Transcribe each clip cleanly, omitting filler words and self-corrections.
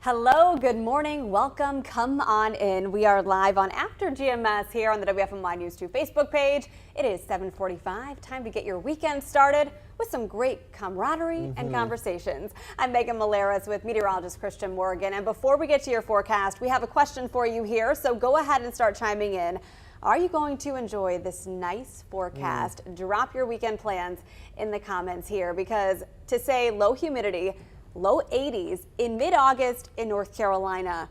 Hello, good morning, welcome, come on in. We are live on After GMS here on the WFMY News 2 Facebook page. It is 7:45, time to get your weekend started with some great camaraderie and conversations. I'm Megan Maleras with meteorologist Christian Morgan, and before we get to your forecast, we have a question for you here, so go ahead and start chiming in. Are you going to enjoy this nice forecast? Drop your weekend plans in the comments here, because to say low humidity, low 80s in mid-August in North Carolina,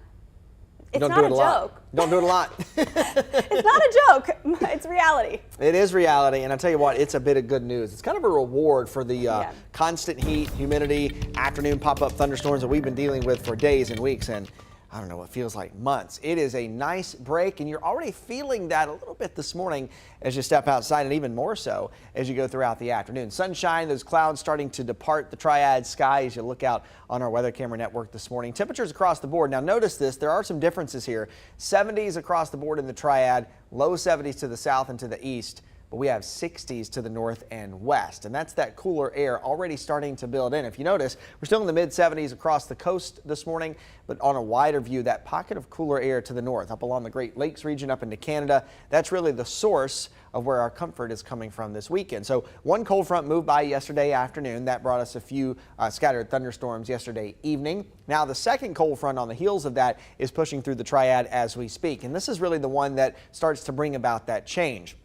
it's not a joke. Don't do it a lot. It's not a joke. It's reality. It is reality, and I tell you what, it's a bit of good news. It's kind of a reward for the constant heat, humidity, afternoon pop-up thunderstorms that we've been dealing with for days and weeks, and I don't know, it feels like months. It is a nice break, and you're already feeling that a little bit this morning as you step outside, and even more so as you go throughout the afternoon. Sunshine, those clouds starting to depart the triad sky as you look out on our weather camera network this morning. Temperatures across the board. Now notice this, there are some differences here. 70s across the board in the triad, low 70s to the south and to the east. But we have 60s to the north and west, and that's that cooler air already starting to build in. If you notice, we're still in the mid 70s across the coast this morning, but on a wider view, that pocket of cooler air to the north, up along the Great Lakes region, up into Canada, that's really the source of where our comfort is coming from this weekend. So one cold front moved by yesterday afternoon. That brought us a few scattered thunderstorms yesterday evening. Now the second cold front on the heels of that is pushing through the triad as we speak, and this is really the one that starts to bring about that change.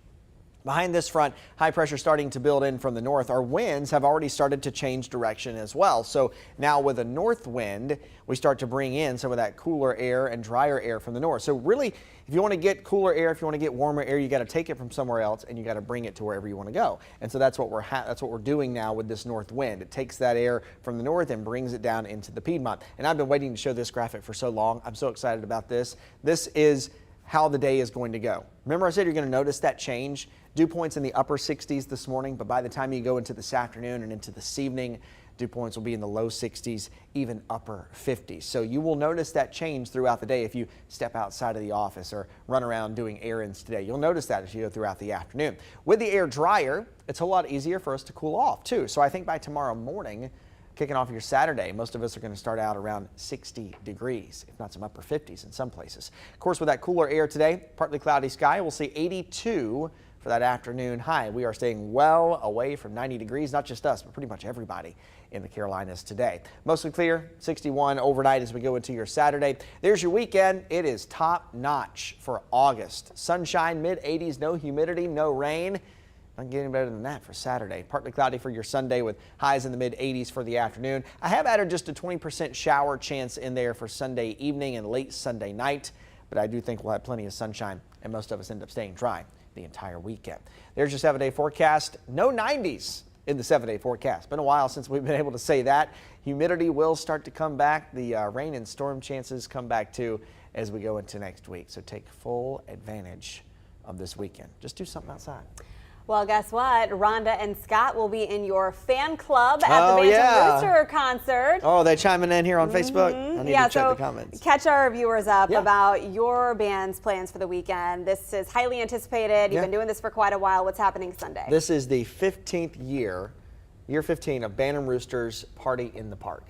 Behind this front, high pressure starting to build in from the north. Our winds have already started to change direction as well. So now with a north wind, we start to bring in some of that cooler air and drier air from the north. So really, if you want to get cooler air, if you want to get warmer air, you got to take it from somewhere else and you got to bring it to wherever you want to go. And so that's what we're doing now with this north wind. It takes that air from the north and brings it down into the Piedmont. And I've been waiting to show this graphic for so long. I'm so excited about this. This is how the day is going to go. Remember I said you're going to notice that change? Dew points in the upper 60s this morning, but by the time you go into this afternoon and into this evening, dew points will be in the low 60s, even upper 50s. So you will notice that change throughout the day if you step outside of the office or run around doing errands today. You'll notice that as you go throughout the afternoon. With the air drier, it's a lot easier for us to cool off too. So I think by tomorrow morning, kicking off your Saturday, most of us are going to start out around 60 degrees, if not some upper 50s in some places. Of course, with that cooler air today, partly cloudy sky, we'll see 82 for that afternoon high. We are staying well away from 90 degrees, not just us, but pretty much everybody in the Carolinas today. Mostly clear, 61 overnight as we go into your Saturday. There's your weekend. It is top notch for August. Sunshine, mid 80s, no humidity, no rain. Not getting better than that for Saturday. Partly cloudy for your Sunday with highs in the mid 80s for the afternoon. I have added just a 20% shower chance in there for Sunday evening and late Sunday night, but I do think we'll have plenty of sunshine and most of us end up staying dry the entire weekend. There's your 7-day forecast. No 90s in the 7-day forecast. Been a while since we've been able to say that. Humidity will start to come back. The rain and storm chances come back too as we go into next week. So take full advantage of this weekend. Just do something outside. Well, guess what? Rhonda and Scott will be in your fan club at the Bantam Rooster concert. Oh, they're chiming in here on Facebook? I need to check the comments. Catch our viewers up about your band's plans for the weekend. This is highly anticipated. You've been doing this for quite a while. What's happening Sunday? This is the 15th year 15 of Bantam Roosters Party in the Park.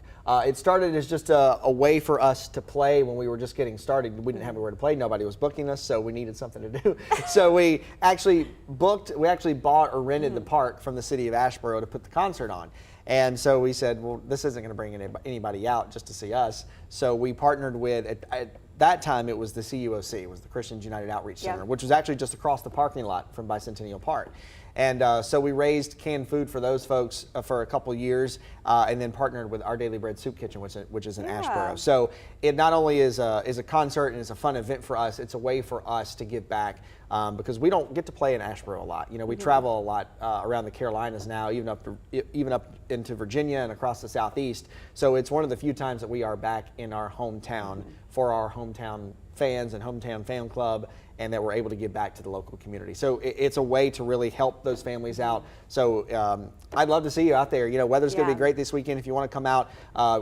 It started as just a way for us to play when we were just getting started. We didn't have anywhere to play. Nobody was booking us, so we needed something to do. So we actually bought or rented the park from the city of ASHEBORO to put the concert on. And so we said, well, this isn't going to bring anybody out just to see us. So we partnered with, at that time, it was the CUOC, it was the Christians United Outreach Center, which was actually just across the parking lot from Bicentennial Park. And so we raised canned food for those folks for a couple years, and then partnered with Our Daily Bread Soup Kitchen, which is in ASHEBORO. So it not only is a concert and it's a fun event for us, it's a way for us to give back because we don't get to play in ASHEBORO a lot. You know, we travel a lot around the Carolinas now, even up into Virginia and across the Southeast. So it's one of the few times that we are back in our hometown for our hometown fans and hometown fan club, and that we're able to give back to the local community. So it's a way to really help those families out. So I'd love to see you out there. You know, weather's going to be great this weekend. If you want to come out,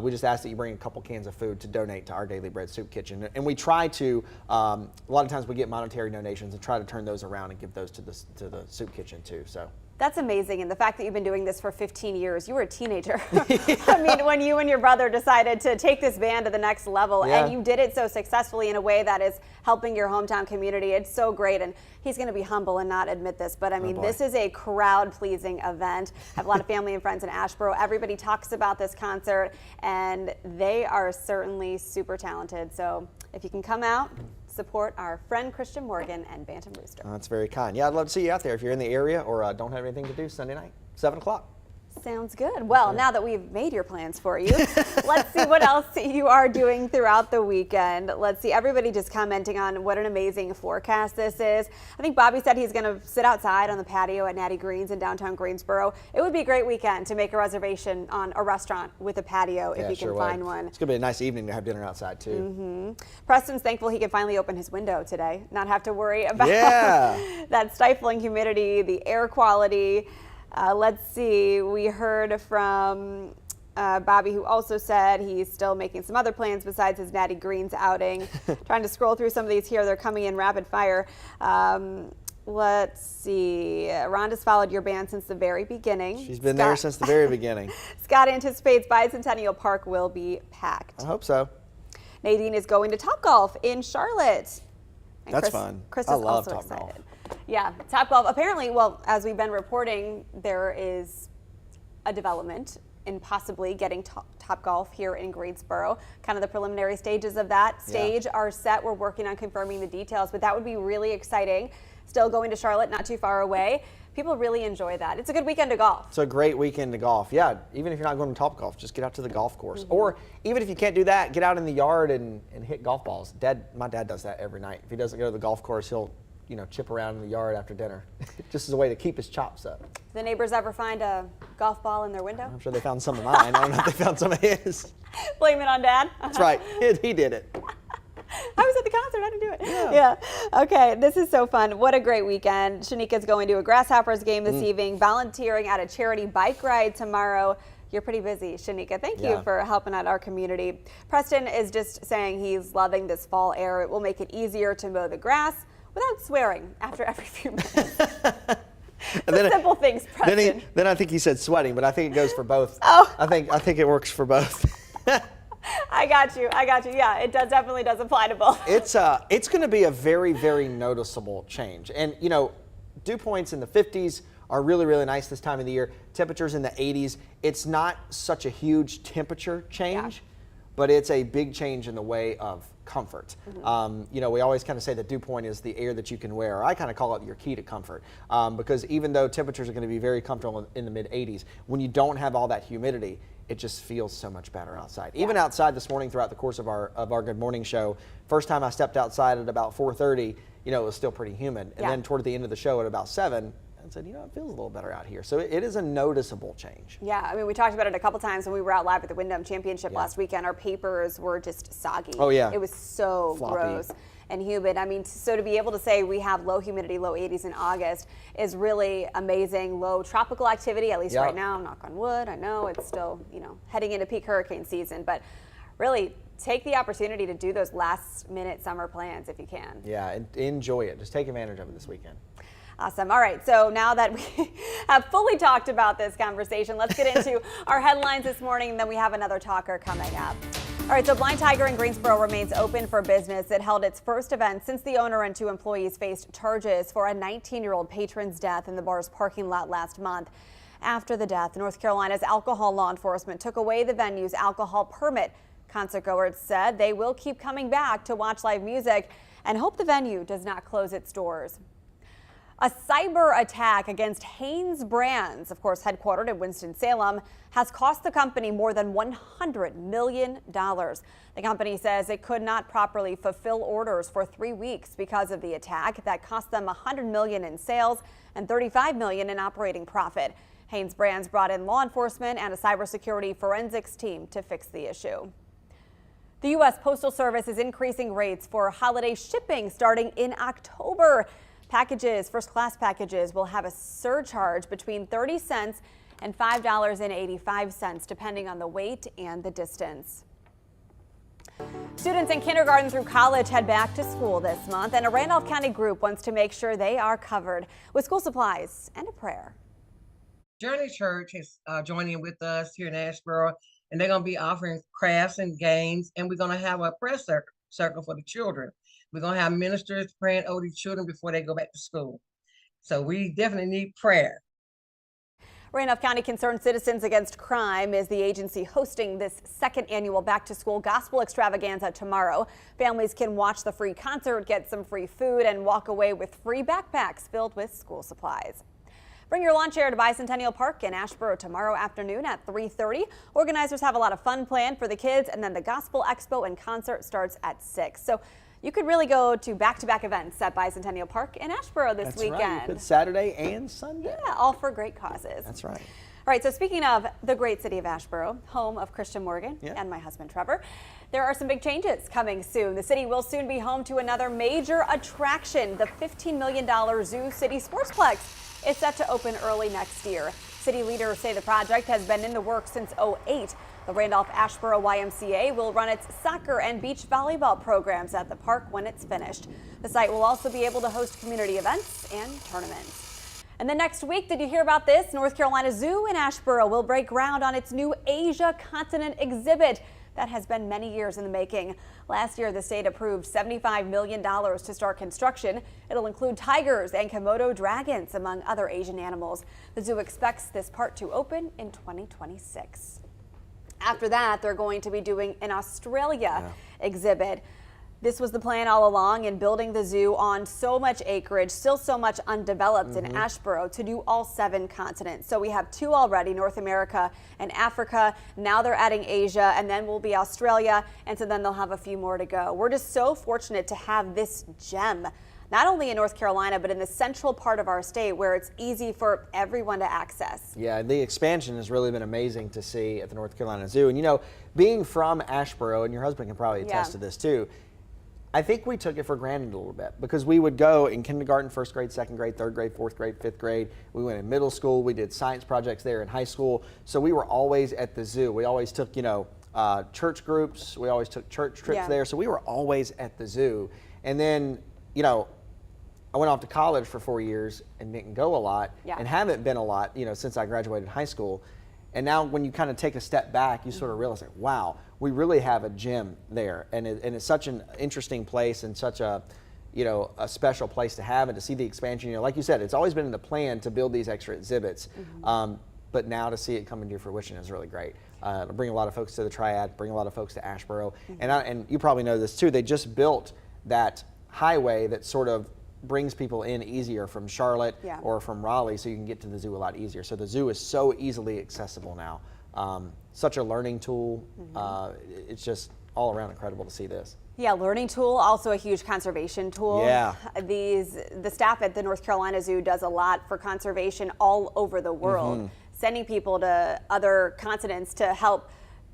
we just ask that you bring a couple cans of food to donate to Our Daily Bread Soup Kitchen. And we try to, a lot of times we get monetary donations and try to turn those around and give those to the soup kitchen too. So That's amazing. And the fact that you've been doing this for 15 years, you were a teenager. I mean, when you and your brother decided to take this band to the next level, and you did it so successfully in a way that is helping your hometown community. It's so great. And he's going to be humble and not admit this, but I mean, this is a crowd-pleasing event. I have a lot of family and friends in Asheboro. Everybody talks about this concert, and they are certainly super talented. So if you can come out, support our friend Christian Morgan and Bantam Rooster. That's very kind. Yeah, I'd love to see you out there if you're in the area or don't have anything to do Sunday night, 7 o'clock. Sounds good. Well, now that we've made your plans for you, let's see what else you are doing throughout the weekend. Let's see, everybody just commenting on what an amazing forecast this is. I think Bobby said he's going to sit outside on the patio at Natty Green's in downtown Greensboro. It would be a great weekend to make a reservation on a restaurant with a patio if you can find one. It's going to be a nice evening to have dinner outside too. Preston's thankful he can finally open his window today, not have to worry about that stifling humidity, the air quality. Let's see, we heard from Bobby, who also said he's still making some other plans besides his Natty Greens outing. Trying to scroll through some of these here. They're coming in rapid fire. Let's see. Rhonda's followed your band since the very beginning. She's been there since the very beginning. Scott anticipates Bicentennial Park will be packed. I hope so. Nadine is going to Topgolf in Charlotte. And That's fun. Chris I is love also Topgolf. excited. Yeah, Topgolf. Apparently, well, as we've been reporting, there is a development in possibly getting Topgolf here in Greensboro. Kind of the preliminary stages of that stage are set. We're working on confirming the details, but that would be really exciting. Still going to Charlotte, not too far away. People really enjoy that. It's a good weekend to golf. It's a great weekend to golf. Yeah, even if you're not going to Topgolf, just get out to the golf course. Or even if you can't do that, get out in the yard and hit golf balls. My dad does that every night. If he doesn't go to the golf course, he'll chip around in the yard after dinner, just as a way to keep his chops up. The neighbors ever find a golf ball in their window? I'm sure they found some of mine. I don't know if they found some of his. Blame it on Dad? That's right. He did it. I was at the concert. I didn't do it. Yeah. Okay. This is so fun. What a great weekend. Shanika's going to a Grasshoppers game this evening, volunteering at a charity bike ride tomorrow. You're pretty busy, Shanika. Thank you for helping out our community. Preston is just saying he's loving this fall air. It will make it easier to mow the grass without swearing after every few minutes. Simple things, Preston. Then I think he said sweating, but I think it goes for both. Oh. I think it works for both. I got you. Yeah, it definitely does apply to both. It's going to be a very, very noticeable change. And, dew points in the 50s are really, really nice this time of the year. Temperatures in the 80s. It's not such a huge temperature change, but it's a big change in the way of comfort. We always kind of say that dew point is the air that you can wear. I kind of call it your key to comfort, because even though temperatures are going to be very comfortable in the mid 80s, when you don't have all that humidity, it just feels so much better outside. Even outside this morning throughout the course of our Good Morning show, first time I stepped outside at about 4:30, it was still pretty humid. And then toward the end of the show at about 7, I said, it feels a little better out here. So it is a noticeable change. Yeah, I mean, we talked about it a couple times when we were out live at the Wyndham Championship last weekend. Our papers were just soggy. Oh, yeah. It was so floppy. Gross and humid. I mean, so to be able to say we have low humidity, low 80s in August is really amazing. Low tropical activity, at least right now, knock on wood. I know it's still, heading into peak hurricane season, but really take the opportunity to do those last minute summer plans if you can. Yeah, and enjoy it. Just take advantage of it this weekend. Awesome. All right, so now that we have fully talked about this conversation, let's get into our headlines this morning, and then we have another talker coming up. All right, so Blind Tiger in Greensboro remains open for business. It held its first event since the owner and 2 employees faced charges for a 19-year-old patron's death in the bar's parking lot last month. After the death, North Carolina's alcohol law enforcement took away the venue's alcohol permit. Concertgoers said they will keep coming back to watch live music and hope the venue does not close its doors. A cyber attack against Hanes Brands, of course headquartered in Winston-Salem, has cost the company more than $100 million. The company says it could not properly fulfill orders for 3 weeks because of the attack. That cost them $100 million in sales and $35 million in operating profit. Hanes Brands brought in law enforcement and a cybersecurity forensics team to fix the issue. The U.S. Postal Service is increasing rates for holiday shipping starting in October. First-class packages will have a surcharge between 30 cents and $5.85, depending on the weight and the distance. Students in kindergarten through college head back to school this month, and a Randolph County group wants to make sure they are covered with school supplies and a prayer. Journey Church is joining with us here in Asheboro, and they're going to be offering crafts and games, and we're going to have a prayer circle for the children. We're going to have ministers praying over the children before they go back to school. So we definitely need prayer. Randolph County Concerned Citizens Against Crime is the agency hosting this second annual back-to-school gospel extravaganza tomorrow. Families can watch the free concert, get some free food, and walk away with free backpacks filled with school supplies. Bring your lawn chair to Bicentennial Park in Asheboro tomorrow afternoon at 3:30. Organizers have a lot of fun planned for the kids, and then the Gospel Expo and concert starts at 6. So you could really go to back-to-back events at Bicentennial Park in Asheboro this weekend. Right. You could Saturday and Sunday. Yeah, all for great causes. That's right. All right, so speaking of the great city of Asheboro, home of Christian Morgan and my husband Trevor, there are some big changes coming soon. The city will soon be home to another major attraction, the $15 million Zoo City Sportsplex. It's set to open early next year. City leaders say the project has been in the works since '08. The Randolph-Asheboro YMCA will run its soccer and beach volleyball programs at the park when it's finished. The site will also be able to host community events and tournaments. And then next week, did you hear about this? North Carolina Zoo in Asheboro will break ground on its new Asia Continent exhibit. That has been many years in the making. Last year, the state approved $75 million to start construction. It'll include tigers and Komodo dragons, among other Asian animals. The zoo expects this part to open in 2026. After that, they're going to be doing an Australia exhibit. This was the plan all along in building the zoo on so much acreage, still so much undeveloped in Asheboro, to do all 7 continents. So we have 2 already, North America and Africa. Now they're adding Asia, and then will be Australia, and so then they'll have a few more to go. We're just so fortunate to have this gem, not only in North Carolina, but in the central part of our state where it's easy for everyone to access. Yeah, the expansion has really been amazing to see at the North Carolina Zoo. And you know, being from Asheboro, and your husband can probably attest to this too, I think we took it for granted a little bit because we would go in kindergarten, first grade, second grade, third grade, fourth grade, fifth grade. We went in middle school. We did science projects there in high school. So we were always at the zoo. We always took, church groups. We always took church trips there. So we were always at the zoo. And then, I went off to college for 4 years and didn't go a lot and haven't been a lot, since I graduated high school. And now when you kind of take a step back, you sort of realize, like, wow, we really have a gym there. And it's such an interesting place and such a special place to have, and to see the expansion. Like you said, it's always been in the plan to build these extra exhibits. But now to see it come into fruition is really great. It'll bring a lot of folks to the Triad, bring a lot of folks to Asheboro. And you probably know this too, they just built that highway that sort of brings people in easier from Charlotte or from Raleigh, so you can get to the zoo a lot easier. So the zoo is so easily accessible now. Such a learning tool. It's just all around incredible to see this. Yeah, learning tool, also a huge conservation tool. Yeah. The staff at the North Carolina Zoo does a lot for conservation all over the world, sending people to other continents to help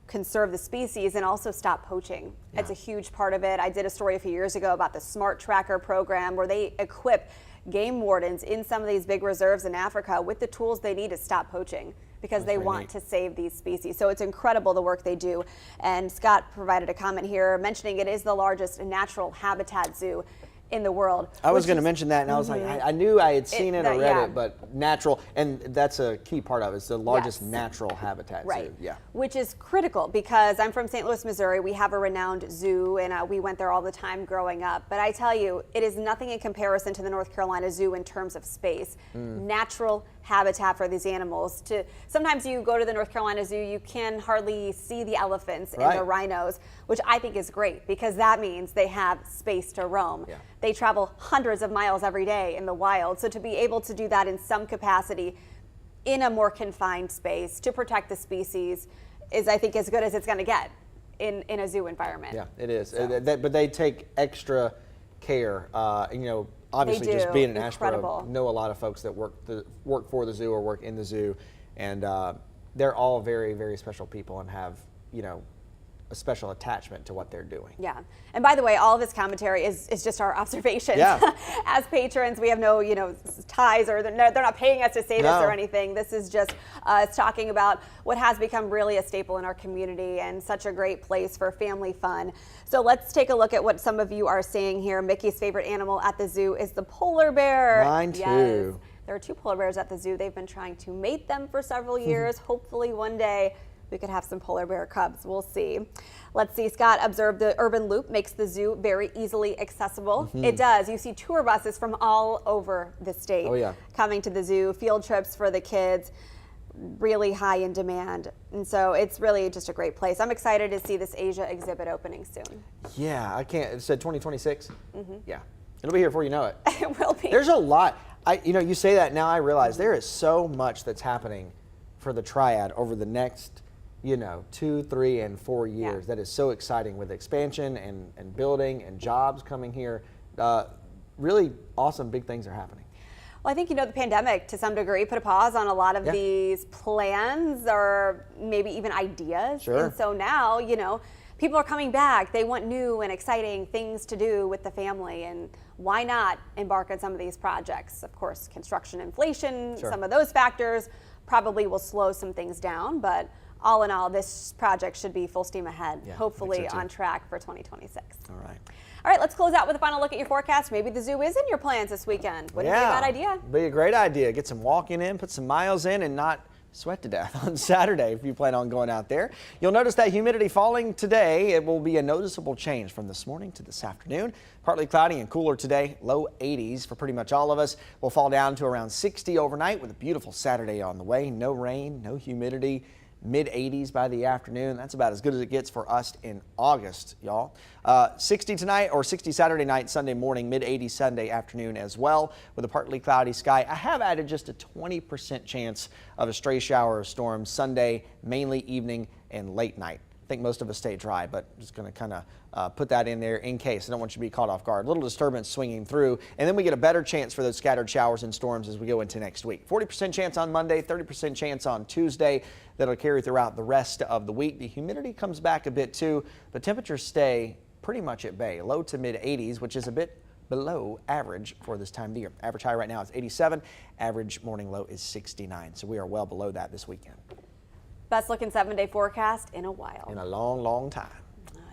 conserve the species and also stop poaching. It's a huge part of it. I did a story a few years ago about the Smart Tracker program, where they equip game wardens in some of these big reserves in Africa with the tools they need to stop poaching, because they want to save these species. So it's incredible the work they do. And Scott provided a comment here mentioning it is the largest natural habitat zoo in the world. I was going to mention that, and I was like, I knew I had seen it or read it, but natural, and that's a key part of it. It's the largest natural habitat zoo. Yeah. Which is critical, because I'm from St. Louis, Missouri. We have a renowned zoo, and we went there all the time growing up. But I tell you, it is nothing in comparison to the North Carolina Zoo in terms of space. Natural habitat for these animals. Sometimes you go to the North Carolina Zoo, you can hardly see the elephants and the rhinos, which I think is great, because that means they have space to roam. They travel hundreds of miles every day in the wild, so to be able to do that in some capacity in a more confined space to protect the species is, I think, as good as it's going to get in a zoo environment. Yeah, it is. So. But they take extra care. Obviously, just being in Asheboro, know a lot of folks that work for the zoo or work in the zoo, and they're all very, very special people and have a special attachment to what they're doing. Yeah, and by the way, all of this commentary is just our observations. As patrons, we have no ties, or they're not paying us to say this or anything. This is just us talking about what has become really a staple in our community and such a great place for family fun. So let's take a look at what some of you are saying here. Mickey's favorite animal at the zoo is the polar bear. Mine too. There are 2 polar bears at the zoo. They've been trying to mate them for several years. Hopefully one day we could have some polar bear cubs. We'll see. Let's see. Scott observed the urban loop makes the zoo very easily accessible. It does. You see tour buses from all over the state coming to the zoo, field trips for the kids, really high in demand. And so it's really just a great place. I'm excited to see this Asia exhibit opening soon. Yeah, I can't. It said 2026. Yeah, it'll be here before you know it. It will be. There's a lot. You say that now I realize there is so much that's happening for the triad over the next 2, 3, and 4 years. That is so exciting with expansion and building and jobs coming here. Really awesome big things are happening. Well, I think, the pandemic to some degree put a pause on a lot of these plans or maybe even ideas. Sure. And so now, people are coming back. They want new and exciting things to do with the family. And why not embark on some of these projects? Of course, construction inflation, some of those factors probably will slow some things down. But all in all, this project should be full steam ahead, hopefully on track for 2026. All right. All right, let's close out with a final look at your forecast. Maybe the zoo is in your plans this weekend. Wouldn't be a bad idea. Be a great idea. Get some walking in, put some miles in, and not sweat to death on Saturday if you plan on going out there. You'll notice that humidity falling today. It will be a noticeable change from this morning to this afternoon. Partly cloudy and cooler today, low 80s for pretty much all of us. We'll fall down to around 60 overnight with a beautiful Saturday on the way. No rain, no humidity. Mid 80s by the afternoon. That's about as good as it gets for us in August, y'all. 60 tonight or 60 Saturday night, Sunday morning, mid 80s Sunday afternoon as well with a partly cloudy sky. I have added just a 20% chance of a stray shower or storm Sunday, mainly evening and late night. I think most of us stay dry, but I'm just going to kind of put that in there in case. I don't want you to be caught off guard. Little disturbance swinging through, and then we get a better chance for those scattered showers and storms as we go into next week. 40% chance on Monday, 30% chance on Tuesday. That'll carry throughout the rest of the week. The humidity comes back a bit too, but temperatures stay pretty much at bay. Low to mid 80s, which is a bit below average for this time of the year. Average high right now is 87. Average morning low is 69. So we are well below that this weekend. Best looking 7-day forecast in a while. In a long, long time.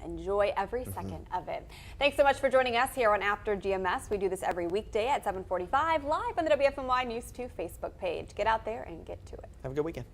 Enjoy every second of it. Thanks so much for joining us here on After GMS. We do this every weekday at 7:45 live on the WFMY News 2 Facebook page. Get out there and get to it. Have a good weekend.